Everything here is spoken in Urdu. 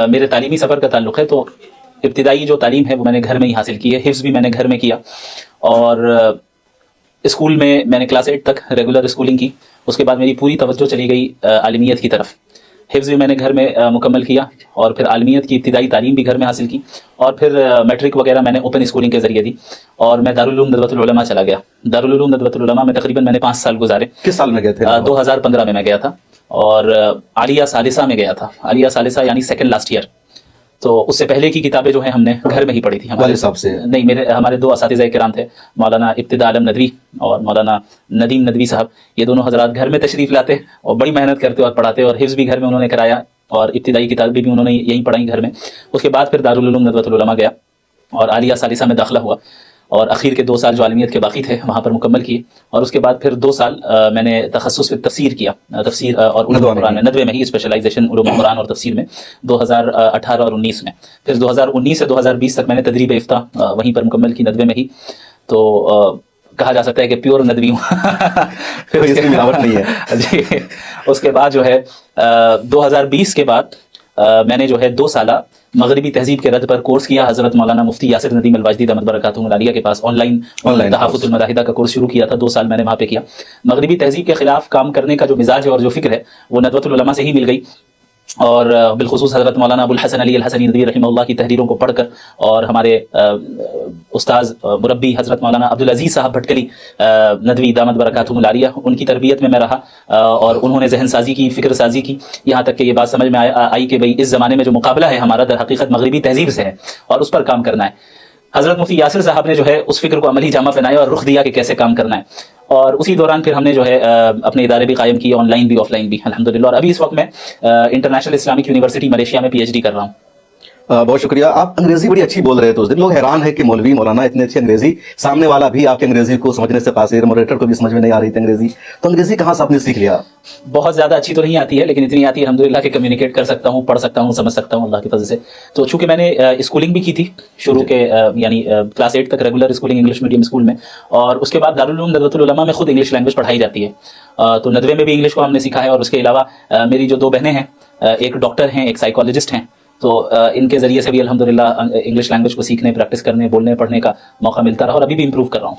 میرے تعلیمی سفر کا تعلق ہے تو ابتدائی جو تعلیم ہے وہ میں نے گھر میں ہی حاصل کی ہے. حفظ بھی میں نے گھر میں کیا اور اسکول میں نے کلاس 8 تک ریگولر اسکولنگ کی. اس کے بعد میری پوری توجہ چلی گئی عالمیت کی طرف. حفظ بھی میں نے گھر میں مکمل کیا اور پھر عالمیت کی ابتدائی تعلیم بھی گھر میں حاصل کی اور پھر میٹرک وغیرہ میں نے اوپن اسکولنگ کے ذریعے دی اور میں دارالعلوم ندوۃ العلماء چلا گیا. دارالعلوم ندوۃ العلماء میں تقریباً میں نے 5 سال گزارے. کس سال میں گئے تھے؟ 2015 میں گیا تھا اور عالیہ ثالثہ میں گیا تھا. عالیہ ثالثہ یعنی سیکنڈ لاسٹ ایئر. تو اس سے پہلے کی کتابیں جو ہیں ہم نے گھر میں ہی پڑھی تھی. والد صاحب سے نہیں, ہمارے 2 اساتذہ کرام تھے, مولانا ابتداء عالم ندوی اور مولانا ندیم ندوی صاحب. یہ دونوں حضرات گھر میں تشریف لاتے اور بڑی محنت کرتے اور پڑھاتے اور حفظ بھی گھر میں انہوں نے کرایا اور ابتدائی کتابیں بھی انہوں نے یہیں پڑھائی گھر میں. اس کے بعد پھر دارالعلوم ندوۃ العلماء گیا اور عالیہ ثالثہ میں داخلہ ہوا اور اخیر کے 2 سال جو عالمیت کے باقی تھے وہاں پر مکمل کیے اور اس کے بعد پھر 2 سال میں نے تخصص في تفسیر کیا, تفسیر اور علوم قرآن میں ندوے میں ہی اسپیشلائزیشن علوم قرآن اور تفسیر میں 2018 اور 19 میں. پھر 2019 سے 2020 تک میں نے تدریب افتاء وہیں پر مکمل کی ندوے میں ہی. تو کہا جا سکتا ہے کہ پیور ندوی ہوں. پھر اس کی ملاوٹ نہیں ہے جی. اس کے بعد جو ہے 2020 کے بعد میں نے جو ہے 2 سالہ مغربی تہذیب کے رد پر کورس کیا. حضرت مولانا مفتی یاسر ندیم الواجدی دامت برکاتہم العالیہ کے پاس آن لائن تحفظ الملاحدہ کا کورس شروع کیا تھا. 2 سال میں نے وہاں پہ کیا. مغربی تہذیب کے خلاف کام کرنے کا جو مزاج ہے اور جو فکر ہے وہ ندوۃ العلماء سے ہی مل گئی اور بالخصوص حضرت مولانا ابو الحسن علی الحسنی ندوی رحمہ اللہ کی تحریروں کو پڑھ کر اور ہمارے استاذ مربی حضرت مولانا عبدالعزیز صاحب بھٹکلی ندوی دامت برکاتہم العالیہ ان کی تربیت میں رہا اور انہوں نے ذہن سازی کی, فکر سازی کی, یہاں تک کہ یہ بات سمجھ میں آئی کہ بھئی اس زمانے میں جو مقابلہ ہے ہمارا در حقیقت مغربی تہذیب سے ہے اور اس پر کام کرنا ہے. حضرت مفتی یاسر صاحب نے جو ہے اس فکر کو عملی جامہ پہنایا اور رخ دیا کہ کیسے کام کرنا ہے اور اسی دوران پھر ہم نے جو ہے اپنے ادارے بھی قائم کیے, آن لائن بھی آف لائن بھی الحمدللہ. اور ابھی اس وقت میں انٹرنیشنل اسلامک یونیورسٹی ملیشیا میں PhD کر رہا ہوں. بہت شکریہ. آپ انگریزی بڑی اچھی بول رہے تھے اس دن. لوگ حیران ہے کہ مولوی مولانا اتنی اچھی انگریزی, سامنے والا بھی آپ کے انگریزی کو سمجھنے سے قاصر, ماڈریٹر کو بھی سمجھ میں نہیں آ رہی تھی انگریزی. تو انگریزی کہاں سے آپ نے سیکھ لیا؟ بہت زیادہ اچھی تو نہیں آتی ہے لیکن اتنی آتی ہے الحمدللہ کہ کمیونیکیٹ کر سکتا ہوں, پڑھ سکتا ہوں, سمجھ سکتا ہوں اللہ کی فضل سے. تو چونکہ میں نے اسکولنگ بھی کی تھی شروع کے یعنی کلاس 8 تک regular schooling English medium school میں اور اس کے بعد دارالعلوم ندوۃ العلماء میں خود انگلش لینگویج پڑھائی جاتی ہے. تو ندوے میں بھی انگلش کو ہم نے سیکھا ہے اور اس کے علاوہ میری جو 2 بہنیں ہیں, ایک ڈاکٹر ہیں, ایک سائیکالوجسٹ ہیں, تو ان کے ذریعے سے بھی الحمدللہ انگلش لینگویج کو سیکھنے, پریکٹس کرنے, بولنے, پڑھنے کا موقع ملتا رہا اور ابھی بھی امپروو کر رہا ہوں.